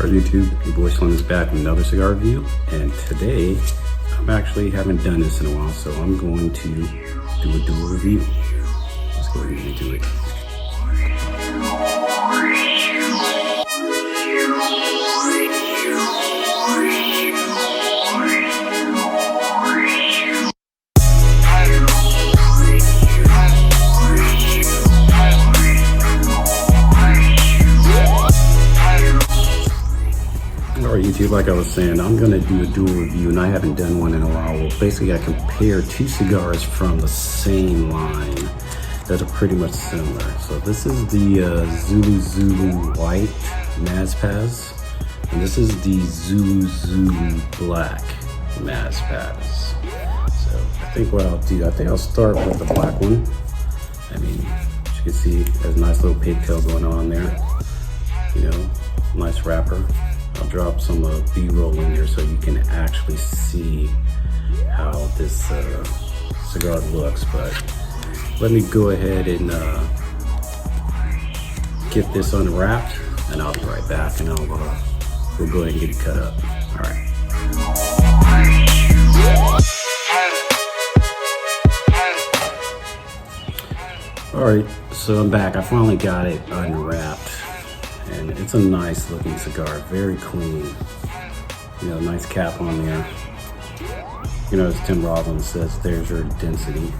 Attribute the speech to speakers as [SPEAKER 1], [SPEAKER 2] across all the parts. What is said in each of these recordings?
[SPEAKER 1] Alright YouTube, your boy Slim is back with another cigar review, and today I actually haven't done this in a while, so I'm going to do a dual review. Let's go ahead and get into it. Alright YouTube, like I was saying, I'm going to do a dual review, and I haven't done one in a while. Well, basically I compare two cigars from the same line that are pretty much similar. So this is the Zulu White Maz Paz, and this is the Zulu Black Maz Paz. So I think what I'll do, I think I'll start with the black one. I mean, as you can see, there's a nice little pigtail going on there. You know, nice wrapper. I'll drop some B-roll in there so you can actually see how this cigar looks, but let me go ahead and get this unwrapped, and I'll be right back, and we'll go ahead and get it cut up. All right, so I'm back. I finally got it unwrapped. And it's a nice looking cigar, very clean. You know, nice cap on there. You know, as Tim Robbins says, there's your density.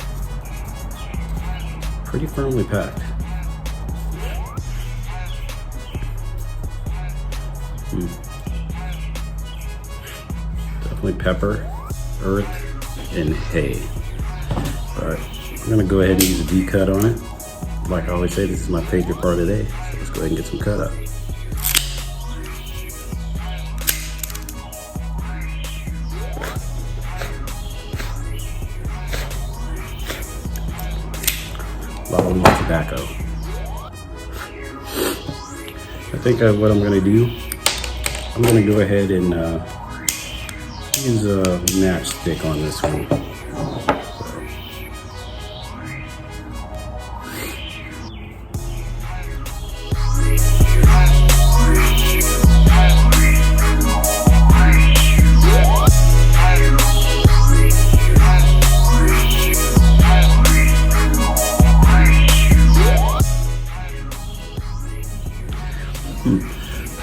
[SPEAKER 1] Pretty firmly packed. Definitely pepper, earth, and hay. But I'm gonna go ahead and use a V-cut on it. Like I always say, this is my favorite part of the day. So let's go ahead and get some cut up. A lot of loose tobacco. I think what I'm gonna do, I'm gonna go ahead and use a matchstick on this one.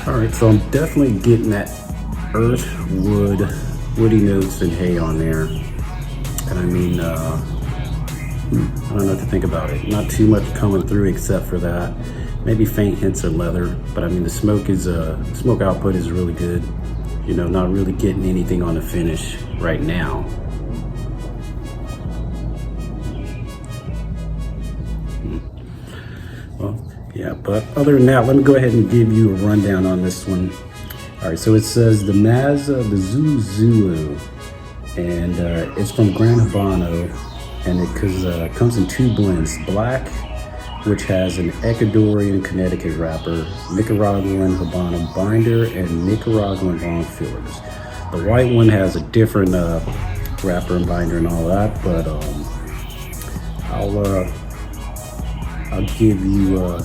[SPEAKER 1] All right, so I'm definitely getting that earth, wood, woody notes and hay on there. And I mean, I don't know what to think about it. Not too much coming through except for that. Maybe faint hints of leather, but I mean the smoke output is really good. You know, not really getting anything on the finish right now. Well, yeah, but other than that, let me go ahead and give you a rundown on this one. All right, so it says the the Zulu, and it's from Gran Habano, and it comes in two blends: black, which has an Ecuadorian Connecticut wrapper, Nicaraguan Habano binder, and Nicaraguan long fillers. The white one has a different wrapper and binder and all that, but I'll give you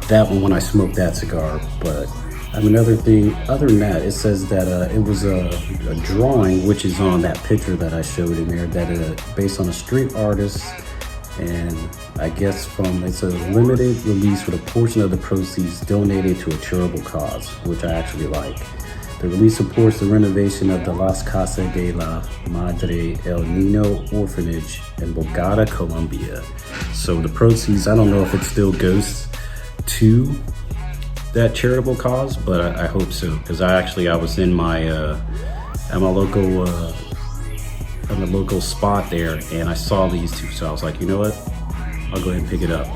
[SPEAKER 1] that one when I smoke that cigar. But I mean, other than that, it says that it was a drawing, which is on that picture that I showed in there, that based on a street artist, and I guess it's a limited release with a portion of the proceeds donated to a charitable cause, which I actually like. The release supports the renovation of the Las Casas de la Madre El Nino Orphanage in Bogota, Colombia. So the proceeds, I don't know if it still goes to that charitable cause, but I hope so, because I was in my at my local spot there, and I saw these two, so I was like, you know what, I'll go ahead and pick it up.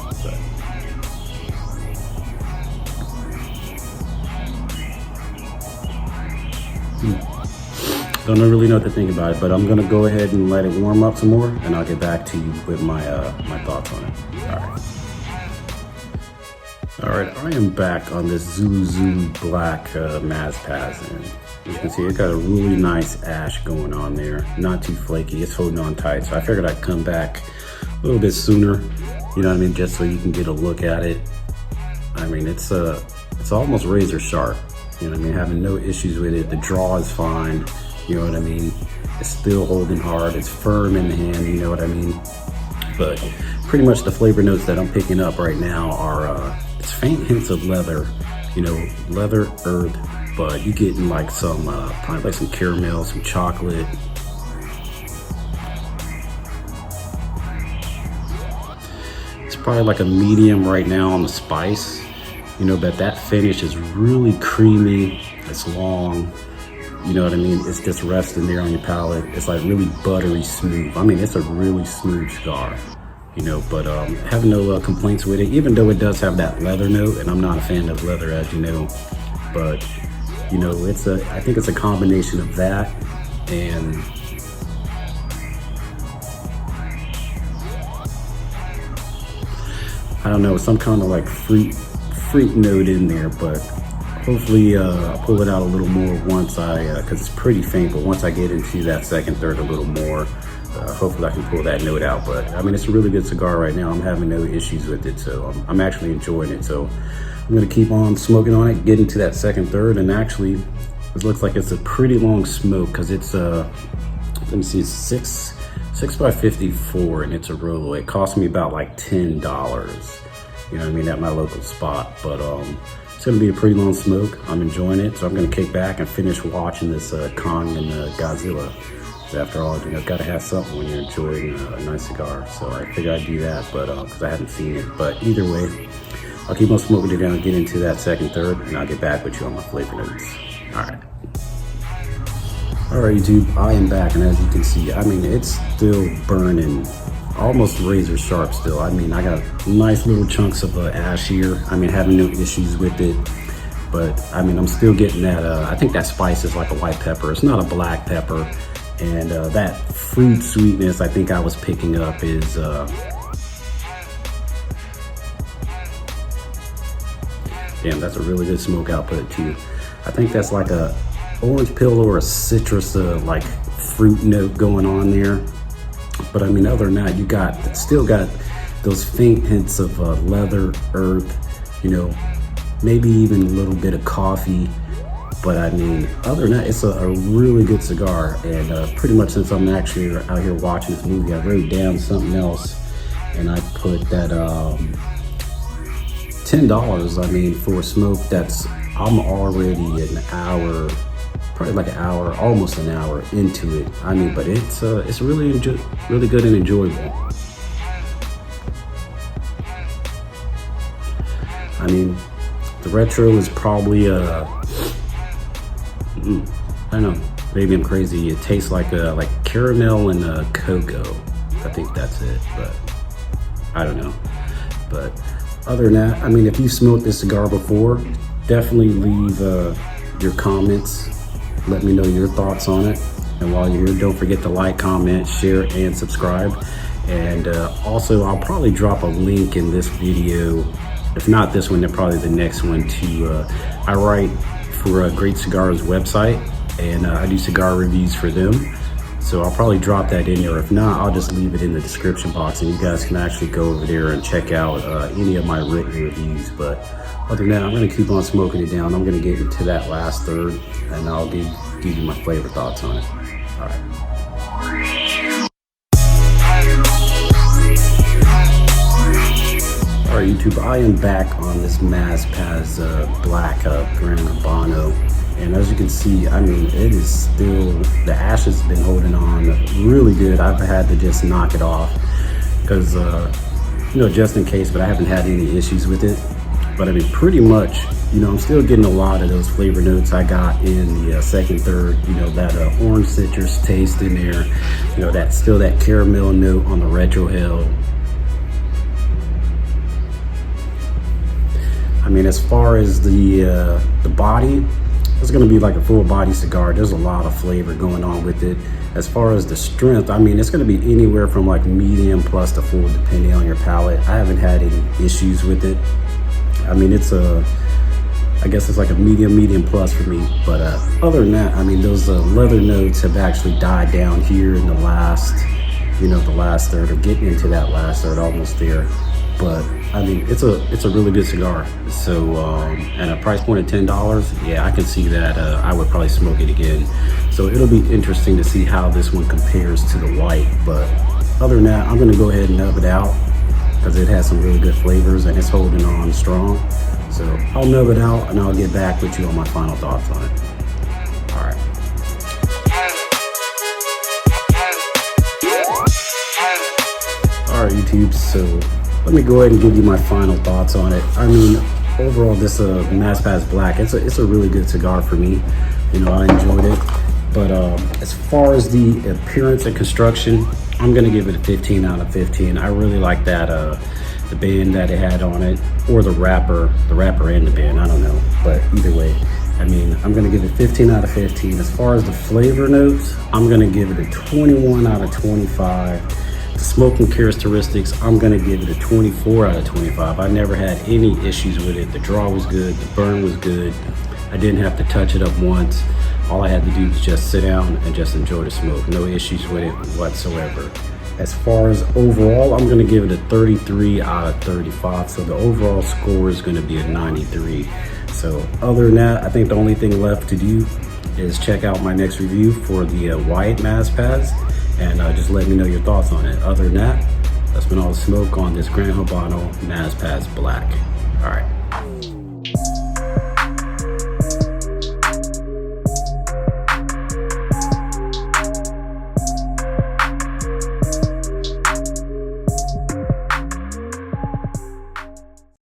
[SPEAKER 1] But don't really know what to think about it, but I'm gonna go ahead and let it warm up some more, and I'll get back to you with my my thoughts on it. All right, I am back on this Zulu Black Maz Paz, and as you can see, it got a really nice ash going on there. Not too flaky, it's holding on tight, so I figured I'd come back a little bit sooner, you know what I mean, just so you can get a look at it. I mean, it's almost razor sharp. You know what I mean? Having no issues with it. The draw is fine. You know what I mean? It's still holding hard. It's firm in the hand. You know what I mean? But pretty much the flavor notes that I'm picking up right now are it's faint hints of leather. You know, leather, earth, but you getting like some probably like some caramel, some chocolate. It's probably like a medium right now on the spice. You know, but that finish is really creamy. It's long. You know what I mean? It's just resting there on your palate. It's like really buttery smooth. I mean, it's a really smooth cigar, you know, but have no complaints with it, even though it does have that leather note, and I'm not a fan of leather, as you know, but you know, I think it's a combination of that and I don't know, some kind of like fruit note in there, but hopefully I'll pull it out a little more once because it's pretty faint, but once I get into that second, third a little more, hopefully I can pull that note out. But I mean, it's a really good cigar right now. I'm having no issues with it, so I'm actually enjoying it. So I'm gonna keep on smoking on it, get into that second, third, and actually it looks like it's a pretty long smoke because it's let me see, it's 6 by 54 and it's a Rolo. It cost me about like $10, you know what I mean, at my local spot, but it's gonna be a pretty long smoke. I'm enjoying it, so I'm gonna kick back and finish watching this Kong and Godzilla. So after all, you know, gotta have something when you're enjoying a nice cigar. So I figured I'd do that, but because I haven't seen it. But either way, I'll keep on smoking it down, get into that second, third, and I'll get back with you on my flavor notes. All right. All right, YouTube, I am back, and as you can see, I mean, it's still burning, almost razor sharp still. I mean, I got nice little chunks of ash here. I mean, having no issues with it, but I mean, I'm still getting that, I think that spice is like a white pepper. It's not a black pepper, and that fruit sweetness I think I was picking up is, damn, that's a really good smoke output too. I think that's like a orange peel or a citrus like fruit note going on there. But I mean, other than that, still got those faint hints of leather, earth, you know, maybe even a little bit of coffee. But I mean, other than that, it's a really good cigar. And pretty much since I'm actually out here watching this movie, I wrote down something else and I put that $10, I mean, for a smoke that's, I'm already an hour, probably like an hour, almost an hour into it. I mean, but it's really good and enjoyable. I mean, the retro is probably I don't know, maybe I'm crazy. It tastes like caramel and cocoa. I think that's it, but I don't know. But other than that, I mean, if you smoked this cigar before, definitely leave your comments. Let me know your thoughts on it. And while you're here, don't forget to like, comment, share, and subscribe. And also, I'll probably drop a link in this video. If not this one, then probably the next one to, I write for Great Cigars website, and I do cigar reviews for them. So I'll probably drop that in there. If not, I'll just leave it in the description box and you guys can actually go over there and check out any of my written reviews. But other than that, I'm gonna keep on smoking it down. I'm gonna get into that last third and I'll give you my flavor thoughts on it. All right. All right, YouTube, I am back on this Maz Paz Black Gran Habano. And as you can see, I mean, it is still, the ash has been holding on really good. I've had to just knock it off because, you know, just in case, but I haven't had any issues with it. But I mean, pretty much, you know, I'm still getting a lot of those flavor notes I got in the second, third, you know, that orange citrus taste in there, you know, that still that caramel note on the retrohale. I mean, as far as the body, it's gonna be like a full body cigar. There's a lot of flavor going on with it. As far as the strength, I mean, it's gonna be anywhere from like medium plus to full, depending on your palate. I haven't had any issues with it. I mean, I guess it's like a medium plus for me. But other than that, I mean, those leather notes have actually died down here in the last, you know, the last third, or getting into that last third, almost there. But I mean, it's a really good cigar. So at a price point of $10, yeah, I can see that I would probably smoke it again. So it'll be interesting to see how this one compares to the white. But other than that, I'm gonna go ahead and nub it out because it has some really good flavors and it's holding on strong. So I'll nub it out and I'll get back with you on my final thoughts on it. All right. All right, YouTube. So let me go ahead and give you my final thoughts on it. I mean, overall, this Maz Paz Black, it's a really good cigar for me. You know, I enjoyed it. But as far as the appearance and construction, I'm gonna give it a 15 out of 15. I really like that the band that it had on it, or the wrapper and the band, I don't know. But either way, I mean, I'm gonna give it 15 out of 15. As far as the flavor notes, I'm gonna give it a 21 out of 25. The smoking characteristics, I'm gonna give it a 24 out of 25. I never had any issues with it. The draw was good, the burn was good. I didn't have to touch it up once. All I had to do was just sit down and just enjoy the smoke. No issues with it whatsoever. As far as overall, I'm gonna give it a 33 out of 35. So the overall score is gonna be a 93. So other than that, I think the only thing left to do is check out my next review for the white Maz Paz, and just let me know your thoughts on it. Other than that, that's been all the smoke on this Gran Habano Maz Paz Black. All right.